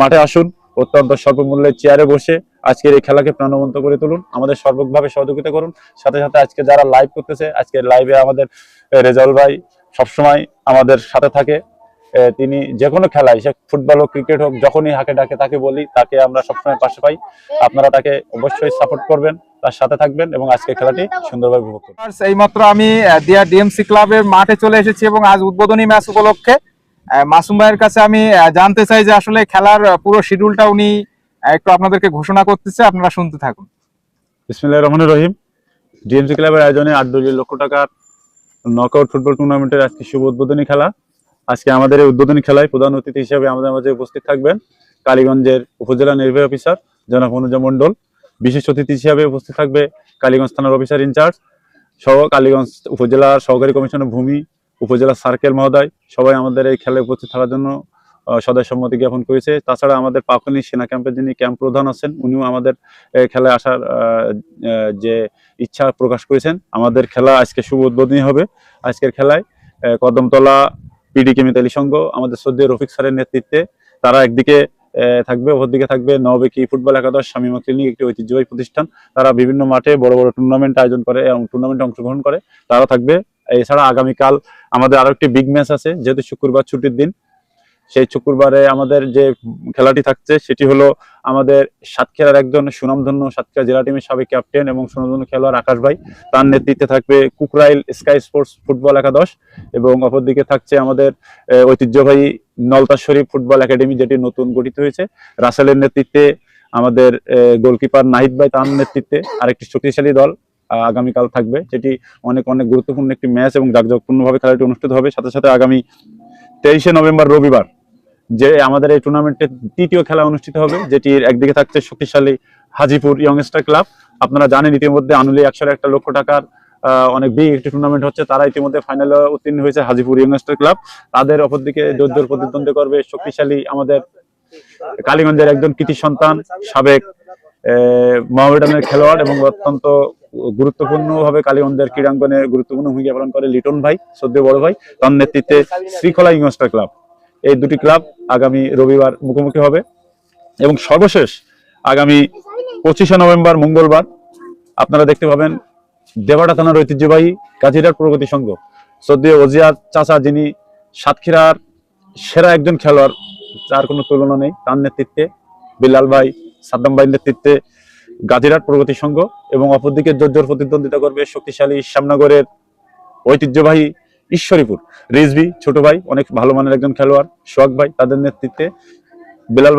মাঠে আসুন, অত্যন্ত স্বল্প মূল্যে চেয়ারে বসে আজকের এই খেলাকে প্রাণবন্ত করে তুলুন, আমাদের সর্বভাবে সহযোগিতা করুন। সাথে সাথে আজকে যারা লাইভ করতেছে, আজকের লাইভে আমাদের রেজাউল ভাই সবসময় আমাদের সাথে থাকে। তিনি যে কোনো খেলায়, সে ফুটবল হোক ক্রিকেট হোক, যখনই হাঁকে ডাকে তাকে বলি, তাকে আমরা সবসময় পাশে পাই। আপনারা তাকে অবশ্যই সাপোর্ট করবেন, তার সাথে থাকবেন এবং আজকের খেলাটি সুন্দরভাবে উপভোগ করবেন। এইমাত্র আমি দিয়া ডিএমসি ক্লাবের মাঠে চলে এসেছি এবং আজ উদ্বোধনী ম্যাচ উপলক্ষে মাসুম ভাইয়ের কাছে আমি জানতে চাই যে আসলে খেলার পুরো শিডিউলটা উনি একটু আপনাদেরকে ঘোষণা করতেছে, আপনারা শুনতে থাকুন। বিসমিল্লাহির রহমানির রহিম। ডিএমসি ক্লাবের আয়োজনে 8 লক্ষ টাকার নকআউট ফুটবল টুর্নামেন্টের আজকে শুভ উদ্বোধনী খেলা। আজকে আমাদের এই উদ্বোধনী খেলায় প্রধান অতিথি হিসেবে আমাদের মাঝে উপস্থিত থাকবেন কালীগঞ্জের উপজেলা নির্বাহী অফিসার জনাব অনুজা মণ্ডল। বিশেষ অতিথি হিসেবে উপস্থিত থাকবে কালীগঞ্জ থানার অফিসার ইনচার্জ সহ কালীগঞ্জ উপজেলার সহকারী কমিশনার ভূমি, উপজেলা সার্কেল মহোদয়। সবাই আমাদের এই খেলায় উপস্থিত থাকার জন্য সদয় সম্মতি জ্ঞাপন করেছে। তাছাড়া আমাদের পাকনি সেনা ক্যাম্পের যিনি ক্যাম্প প্রধান আছেন, উনিও আমাদের খেলায় আসার যে ইচ্ছা প্রকাশ করেছেন। আমাদের খেলা আজকে শুভ উদ্বোধনী হবে। আজকের খেলায় কদমতলা পিডিকে মিতালি সংঘ আমাদের শ্রদ্ধেয় রফিক স্যারের নেতৃত্বে তারা একদিকে থাকবে, অপরদিকে থাকবে নববেকি ফুটবল একাদশ শামীমা ক্লিনিক, একটি ঐতিহ্যবাহী প্রতিষ্ঠান। তারা বিভিন্ন মাঠে বড় বড় টুর্নামেন্ট আয়োজন করে এবং টুর্নামেন্টে অংশগ্রহণ করে, তারা থাকবে। এছাড়া আগামীকাল আমাদের আরো একটি বিগ ম্যাচ আছে, যেহেতু শুক্রবার ছুটির দিন। সেই শুক্রবারে আমাদের যে খেলাটি থাকছে সেটি হলো আমাদের সাতক্ষীরার একজন সুনামধন্য সাতক্ষীরা জেলা টিমের সাবেক ক্যাপ্টেন এবং সুনামধন্য খেলোয়াড় আকাশ ভাই, তার নেতৃত্বে থাকবে কুকরাইল স্কাই স্পোর্টস ফুটবল একাদশ এবং অপরদিকে থাকছে আমাদের ঐতিহ্যবাহী নলতা শরীফ ফুটবল একাডেমি, যেটি নতুন গঠিত হয়েছে। রাসেলের নেতৃত্বে আমাদের গোলকিপার নাহিদ ভাই, তার নেতৃত্বে আরেকটি শক্তিশালী দল আগামীকাল থাকবে, যেটি অনেক অনেক গুরুত্বপূর্ণ একটি ম্যাচ এবং জাঁকজমকপূর্ণভাবে খেলাটি অনুষ্ঠিত হবে। সাথে সাথে আগামী 23শে নভেম্বর রবিবার যে আমাদের এই টুর্নামেন্টের তৃতীয় খেলা অনুষ্ঠিত হবে, যেটির একদিকে থাকছে শক্তিশালী হাজিপুর ইয়ংস্টার ক্লাব। আপনারা জানেন ইতিমধ্যে আনুলি 101 লক্ষ টাকার অনেক বিগ একটি টুর্নামেন্ট হচ্ছে, তারা ইতিমধ্যে ফাইনালে উত্তীর্ণ হয়েছে হাজিপুর ইয়ংস্টার ক্লাব। তাদের অপরদিকে জোর প্রতিদ্বন্দ্বী করবে শক্তিশালী আমাদের কালীগঞ্জের একজন কৃতি সন্তান, সাবেক মোহামেডানের খেলোয়াড় এবং অত্যন্ত গুরুত্বপূর্ণভাবে কালীগঞ্জের ক্রীড়াঙ্গনে গুরুত্বপূর্ণ ভূমিকা পালন করে লিটন ভাই, শ্রদ্ধেয় বড় ভাই, তার নেতৃত্বে শৃঙ্খলা ইয়ংস্টার ক্লাব। এই দুটি ক্লাব আগামী রবিবার মুখোমুখি হবে। এবং সর্বশেষ আগামী 25শে নভেম্বর মঙ্গলবার আপনারা দেখতে পাবেন দেবাড়া থানার ঐতিহ্যবাহী কাজিরার প্রগতি সংঘ, শ্রদ্ধেয় ওজিয়ার চাচা, যিনি সাতক্ষীরার সেরা একজন খেলোয়াড়, যার কোনো তুলনা নেই, তার নেতৃত্বে বিলাল ভাই, সাদ্দাম ভাইয়ের নেতৃত্বে গাজিরাট প্রগতি সংঘ এবং অপরদিকে জোর প্রতিদ্বন্দ্বিতা করবে শক্তিশালী শ্যামনগরের ঐতিহ্যবাহী ঈশ্বরীপুর রিজভি ছোট ভাই, অনেক ভালো মানের একজন খেলোয়াড় সোহাগ ভাই, তাদের নেতৃত্বে বিলাল